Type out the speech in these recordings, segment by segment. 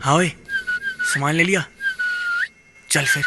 हाँ ओए, सामान ले लिया? चल फिर।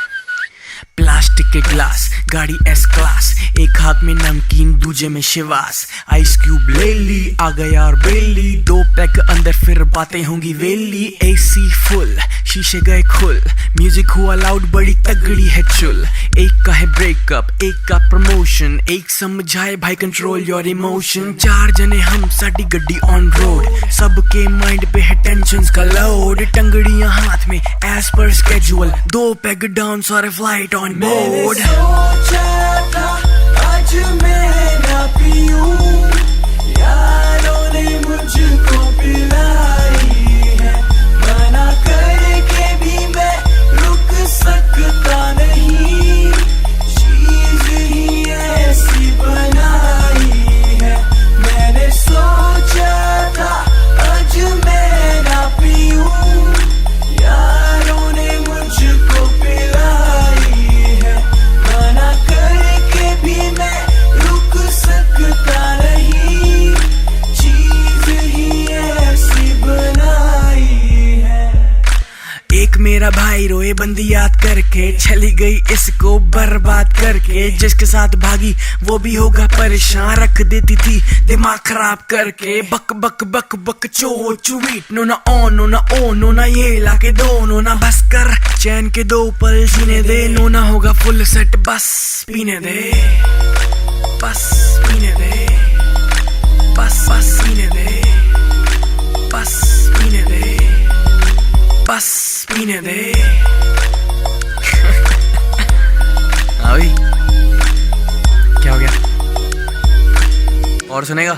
प्लास्टिक के ग्लास, गाड़ी एस क्लास, एक हाथ में नमकीन दूजे में शिवास। आइस क्यूब ले ली, आ गया और बेली, 2 पैक अंदर फिर बातें होंगी वेली। एसी फुल, शीशे गए खुल, म्यूजिक हुआ लाउड, बड़ी तगड़ी है चुल। एक का है ब्रेकअप, एक का प्रमोशन, एक समझाए भाई कंट्रोल योर इमोशन। 4 जने हम, साडी गड्डी ऑन रोड, सबके माइंड पे है टेंशंस का लोड। टंगड़ियां हाथ में एज पर स्केड्यूल, 2 पैग डाउन, सारे फ्लाइट ऑन बोर्ड। सोचा था आज मैं ना पीऊं, यारों ने मुझको पिलाई है, मना करके भी मैं रुक सकता नहीं, चीज ही ऐसी बनाई है। मैंने सोचा था आज मैं ना पीऊं, यारों ने मुझको पिलाई है, मना करके भी मैं रुक सकता नहीं, चीज ही ऐसी बनाई है। एक मेरा भाई रोए बंदी याद करके, चली गई इसको बर्बाद करके। जिसके साथ भागी वो भी होगा परेशान, रख देती थी दिमाग खराब करके। बक बक बक बक चो चुवीट, नो ना ऑन नो ना ओ, नो ना ये लाके दो, नो ना बस कर, चैन के 2 पल जीने दे। नो ना होगा फुल सेट, बस पीने दे, बस पीने दे, बस बस पीने दे, बस पीने दे, बस पीने दे। अभी क्या हो गया? और सुनेगा?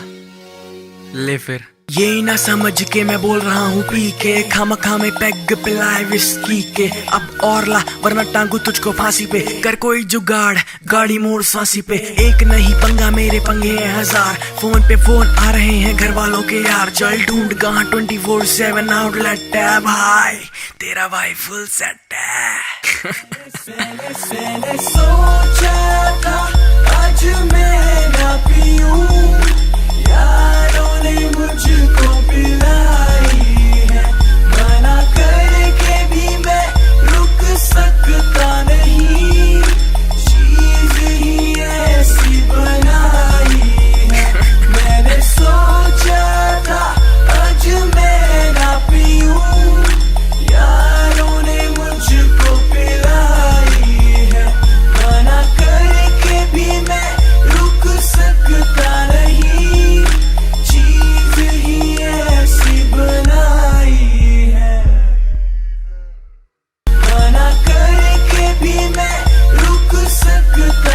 ले फिर। ये ना समझ के मैं बोल रहा हूँ पी के, खामखा में पैग पिलाए विस्की के। अब और ला वरना टांगू तुझको फांसी पे, कर कोई जुगाड़ गाड़ी मोड़ सांसी पे। एक नहीं पंगा मेरे पंगे हैं 1000, फोन पे फोन आ रहे हैं घर वालों के यार। चल ढूंढ कहाँ 24/7 आउटलेट है भाई, तेरा भाई फुल सेट है। मैंने सोचा था आज मैं ना पीऊं, यारों ने मुझको पिलाई है, मना करके भी मैं रुक सकता नहीं, चीज ही ऐसी बनाई है। मैंने सोचा था आज मैं ना पीऊं, यारों ने मुझको पिलाई है, मना करके भी मैं रुक सकता नहीं, चीज ही ऐसी बनाई है, मना करके भी मैं रुक सकता